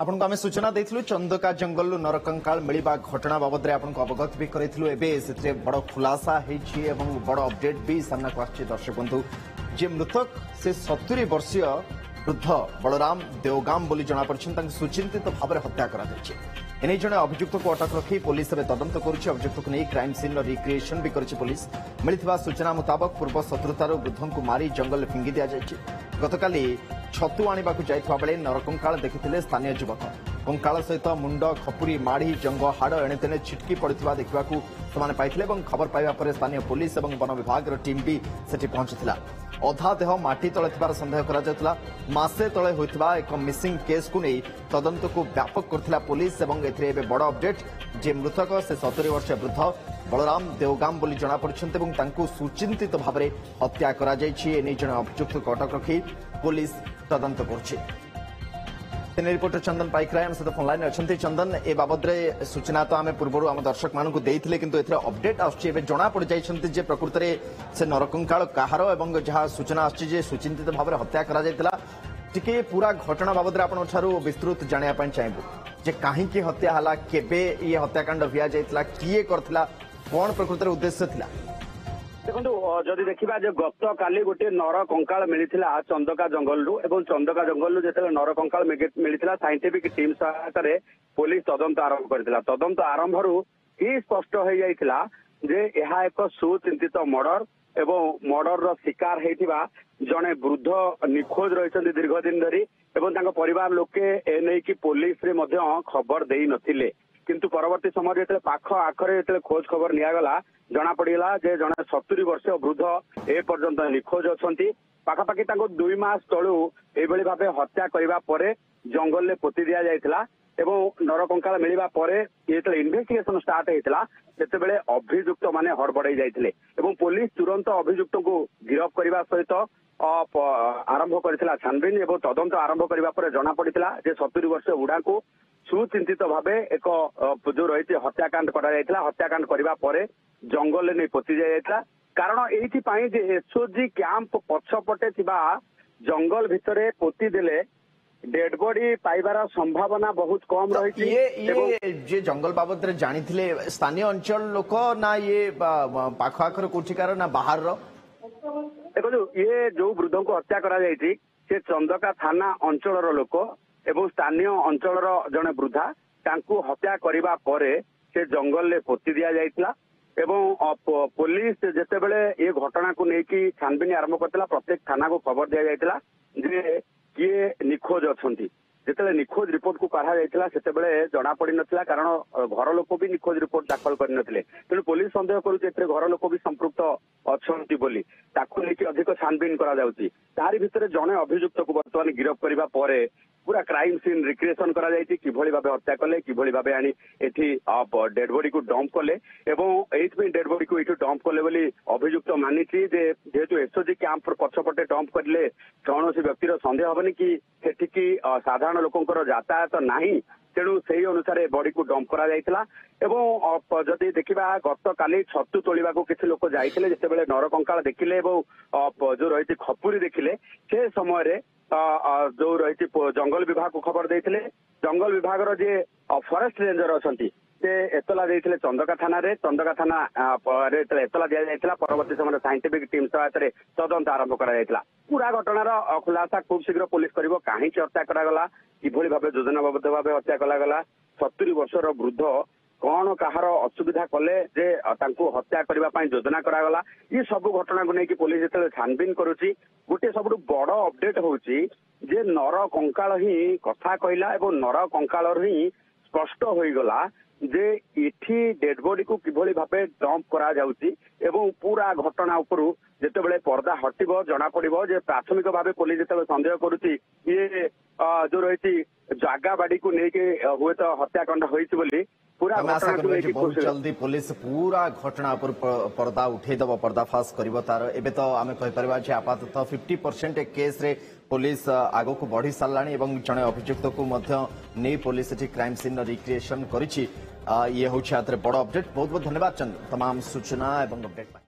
आपन आम सूचना देथिलु चंदका जंगल नरकंकाल मिलवा घटना बाबद आपन अवगत भी करेथिलु एबे से बड़ खुलासा हेछि एवं बड़ अपडेट भी सामना को आछि। दर्शक बंधु जे मृतक से 70 वर्षीय वृद्ध बलराम देवगाम बोली जना पड़छन सुचिंतित भाव में हत्या करा दैछि। एने जने अभियुक्त को अटक रखी पुलिस तदंत करुछि। अभियुक्त को नहीं क्राइम सीन रिक्रिएशन भी करिछि पुलिस। मिलिथिबा सूचना मुताबक पूर्व शत्रुतार वृद्ध को मारी जंगल फिंगी दिया जायछि। गतकाली छतु आनिबाकु जायथिबा बेले नरकंकाल देखिथिले स्थानीय युवक। कंकाल सहित मुंड खपुरी माड़ी जंग हाड़ एणे तेणे छिटकी पड़िथिबा देखिबाकु समाने पाइथिले एवं खबर पाइबा परे स्थानीय पुलिस एवं वन विभाग टीम भी सेठी पहुंचीथिला। अधा देह माटी तले थिबार संदेह करा जायतिला। मासे तले होइथिबा एक मिसिंग केस को नहीं तदंत को व्यापक करथिला पुलिस एवं एथिरे एबे बड़ अपडेट जे मृतक से 70 वर्षीय वृद्ध बलराम देवगाम बोली जना पड़छन्ते एवं तांकु सुचिंतित भाव में हत्या करा जायछि। एने जने अभियुक्त को अटक रखी पुलिस तदंत करछि। रिपोर्टर चंदन पाइकराय हम सहित फोन लाइन अच्छे। चंदन ए बाबद सूचना तो आम पूर्व आम दर्शक मान देते किंतु एथरे अपडेट आछे जना पड़ जाइछन्ते जे प्रकृत में से नरकंकाल कहार एवं जहाँ सूचना आछे सुचिंतित भाव में हत्या करा जायतिला। टिके पूरा घटना बाबद आपन ठारू विस्तृत जानिया पय चाहबो जे काहे की हत्या हला केबे ये हत्याकांड हुआ जायतिला किए करथिला कोन प्रकृत में उद्देश्य थिला। देखो जदि देखा गत काली गोटे नर कंकाल मिलता चंदका जंगल चंदका जंगल जो नर कंकाल मिलता साइंटिफिक टीम सहायता पुलिस तदंत आरंभ करथिला। तदंत आरंभ ही स्पष्ट हो जाइथिला जे यह एक सुचिंतित मर्डर एवं मर्डर शिकार होइथिबा जने वृद्ध निखोज रही दीर्घ दिन धरी एवं परिवार लोके एने की पुलिस रे मध्य खबर देई नथिले। किंतु परवर्ती समय जो पाख आखरे जो खोज खबर निगला जना पड़गला जे जने 70 वर्षीय वृद्ध ए पर्यंत निखोज अछंती। पाखापाखि 2 मास तलू एभली भावे हत्या करबा परे जंगल में पोती दिया जायतिला एवं नरकंकाल मिलवा परे ये इन्वेस्टिगेशन स्टार्ट होता सेते बेले अभियुक्त माने हड़बड़ाई जाइथिले एवं पुलिस तुरंत अभियुक्त को गिरफ करने सहित आरंभ करथिला छानबीन एवं तदंत आरंभ करबा परे जना पड़िथिला जे 70 वर्षीय बुढ़ा को सुचिंतित भावे एक जो रही हत्याकांड करा जायतिला। हत्याकांड करबा परे जंगल नहीं पोती जायतिला कारण एइथिपाई जे एसओजी कैंप पछपटे थिबा जंगल भितरे पोती देले डेड बॉडी पाइबार संभावना बहुत कम रही। ये जे जंगल बाबद रे जानिथिले स्थानीय अंचल लोक ना ये पाख आखर कोठिकार ना बाहर रो। देखो ये जो वृद्ध को हत्या करा जायछि से चंदका थाना अंचल लोक एवं स्थानीय अंचल जड़े वृद्धा तांकु हत्या करबा परे से जंगल में पोती दिया जाइतिला एवं पुलिस जेते बेले ये घटना को लेकिन छानबीन आरंभ करथिला प्रत्येक थाना को खबर दिया जाइतिला जे किए निखोज अछंती। जेते निखोज रिपोर्ट को काढ़ा जाइतिला सेते बेले जना पड़ी नथिला कारण घर लोक भी निखोज रिपोर्ट दाखल कर नथिले। तेणु पुलिस संदेह करुछि एथे घर लोक भी संपृक्त अछंती बोली ताकू लेकिन अधिक छानबीन करा जाउछि। तारि भितरे जने अभियुक्त को वर्तमान गिरफ करबा परे पूरा क्राइम सीन रिक्रिएशन करा जायछि किभଳି भाबे हत्या कले किभଳି भाबे आनी एठी डेड बॉडी को डंप कले एवं एइथमे डेड बॉडी को एठी डंप कले बोली अभियुक्त मानिछि जे जेहेतु एसओजी कैंप पछपटे डंप करले कौनसी व्यक्तिर संदेह हबनी कि सेठी की साधारण लोकंकर यातायात नाही तेणु से अनुसार बॉडी को डंप करा जायतिला। एवं जदि देखा गत काली छतु तोलिबा को किछि लोक जाइथिले जेते बेले नरकंकाल देखिले एवं जो रही खपुरी देखिले से समय जो रही जंगल विभाग को खबर देते जंगल विभाग जे फॉरेस्ट रेंजर अच्छी से एतला देते चंदका थाना रे चंदका थाना एतला दिया जायतिला। परवर्ती समय साइंटिफिक टीम सहायता तदंत आरंभ करा जायतिला। पूरा घटनार खुलासा खूब शीघ्र पुलिस करिवो काहे हत्या करागला किभଳି भाबे योजनाबद्ध भावे हत्या करागला 70 वर्षर वृद्ध कौन कहार असुविधा कले जे तांकु हत्या करबा पई योजना करागला ये सब घटना को लेकिन पुलिस जेते छानबीन करुची। गोटे सब बड़ अपडेट होउची जे नर कंकाल ही कथा कहला एवं नर कंकाल ही स्पष्ट होईगला जे इठी डेड बॉडी को किभଳି भाबे डंप करा जाउची एवं पूरा घटना उपरु जेते बेले पर्दा हटिबो जना पड़िबो जे प्राथमिक भावे पुलिस जेते संदेह करुची ये जो रही जागा बाड़ी को लेके हुए तो हत्याकांड होइछि बोली पूरा घटना को लेके बहुत जल्दी पुलिस पूरा घटना पर पर्दा उठेदब पर्दाफाश करिवो तार एबे तो आमे कहि परबा जे आपातत 50% केस रे पुलिस आगो को बढ़ी सारलाणी एवं जने अभियुक्त को मध्य नै पुलिस एठी क्राइम सीन रिक्रिएशन करिछि। ये होछि आतरे बड़ अपडेट। बहुत बहुत धन्यवाद चंद तमाम सूचना एवं अपडेट।